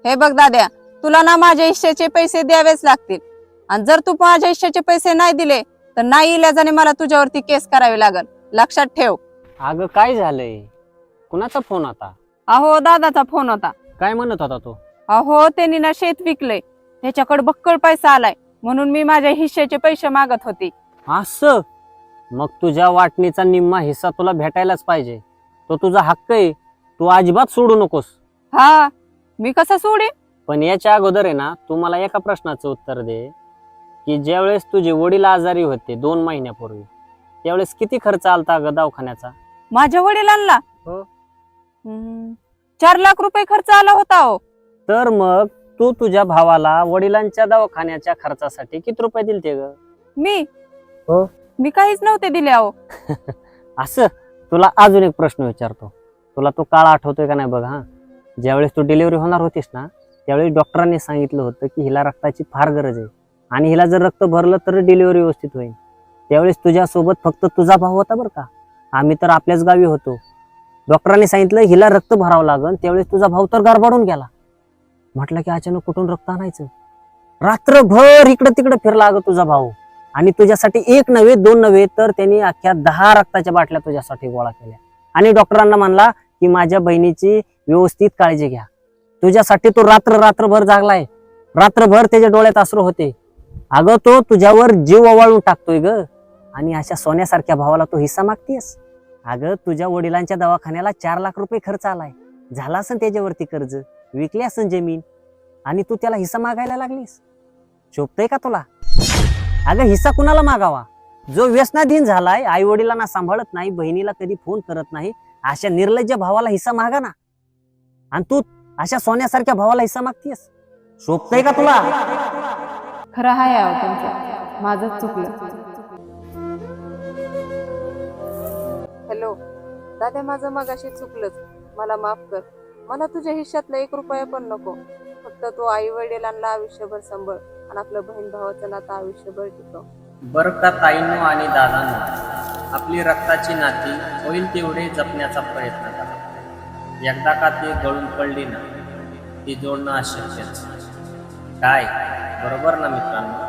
हे बघ दाद्या, तुला ना माझ्या हिश्श्याचे पैसे द्यावेच लागतील आणि जर तू माझ्या हिश्श्याचे पैसे नाही दिले तर नाही इलाजाने मला तुझ्यावरती केस करावी लागल, लक्षात ठेव. अगं काय झालंय? कुणाचा फोन आता? अहो दादाचा फोन होता. काय म्हणत होता तो? अहो त्यांनी ना शेत विकलंय, त्याच्याकडे बक्कळ पैसा आलाय म्हणून मी माझ्या हिश्श्याचे पैसे मागत होते. असं? मग तुझ्या वाटणीचा निम्मा हिस्सा तुला भेटायलाच पाहिजे. तो तुझा हक्क आहे, तू अजिबात सोडू नकोस. हा, मी कसं सोडे? पण याच्या अगोदर आहे ना, तू मला एका प्रश्नाचं उत्तर दे की ज्यावेळेस तुझे वडील आजारी होते 2 महिन्यापूर्वी, त्यावेळेस किती खर्च आलता ग दवाखान्याचा? माझ्या वडिलांना हो. 4 लाख रुपये खर्च आला होता. हो. तर मग तू तुझ्या भावाला वडिलांच्या दवाखान्याच्या खर्चासाठी किती रुपये दिलते ग? मी हो. मी काहीच नव्हते दिले. अहो असं? तुला अजून एक प्रश्न विचारतो, तुला तो काळ आठवतोय का नाही बघ. हा, ज्यावेळेस तू डिलिव्हरी होणार होतीस ना, त्यावेळेस डॉक्टरांनी सांगितलं होतं की हिला रक्ताची फार गरज आहे आणि हिला जर रक्त भरलं तर डिलिव्हरी व्यवस्थित होईल. त्यावेळेस तुझ्यासोबत फक्त तुझा भाऊ होता बरं का, आम्ही तर आपल्याच गावी होतो. डॉक्टरांनी सांगितलं हिला रक्त भरावं लागल, त्यावेळेस तुझा भाऊ तर गारबाडून गेला. म्हटलं की अचानक कुठून रक्त आणायचं? रात्रभर इकडं तिकडं फिरला अगं तुझा भाऊ, आणि तुझ्यासाठी 1 नव्हे 2 नव्हे तर त्यांनी अख्ख्या 10 रक्ताच्या बाटल्या तुझ्यासाठी गोळा केल्या आणि डॉक्टरांना म्हणला की माझ्या बहिणीची व्यवस्थित काळजी घ्या. तुझ्यासाठी तो रात्रभर जागलाय. रात्रभर त्याच्या डोळ्यात अश्रू होते. अगं तो तुझ्यावर जीव ओवाळून टाकतोय ग, आणि अशा सोन्यासारख्या भावाला तो हिस्सा मागतेस? अगं तुझ्या वडिलांच्या दवाखान्याला 4 लाख रुपये खर्च आलाय. झाला असन त्याच्यावरती कर्ज, विकली असन जमीन, आणि तू त्याला हिस्सा मागायला लागलीस? शोभतय का तुला? अगं हिस्सा कुणाला मागावा? जो व्यसनाधीन झालाय, आई वडिलांना सांभाळत नाही, बहिणीला कधी फोन करत नाही, अशा निर्लज्ज भावाला हिस्सा मागा ना. आणि तू अशा सोन्यासारख्या भावाला हिस्सा मागतीयस? शोभतय का तुला? खरं आहे अहो तुमचं, माझंच चुकलं. हॅलो दादा, माझं मगाशी चुकलंच, मला माफ कर. मला तुझ्या हिश्श्यातला 1 रुपया पण नको. फक्त तो आई वडिलांना आयुष्यभर सांभाळ आणि आपलं बहीण भावाचं नातं आयुष्यभर टिकव. बरं का ताईंनो आणि दादांनो, आपली रक्ताची नाती होईल तेवढे जपण्याचा प्रयत्न करा. एकदा का ती गळून पडली ना, ती जोडणं अशक्यच. काय बरोबर ना मित्रांनो?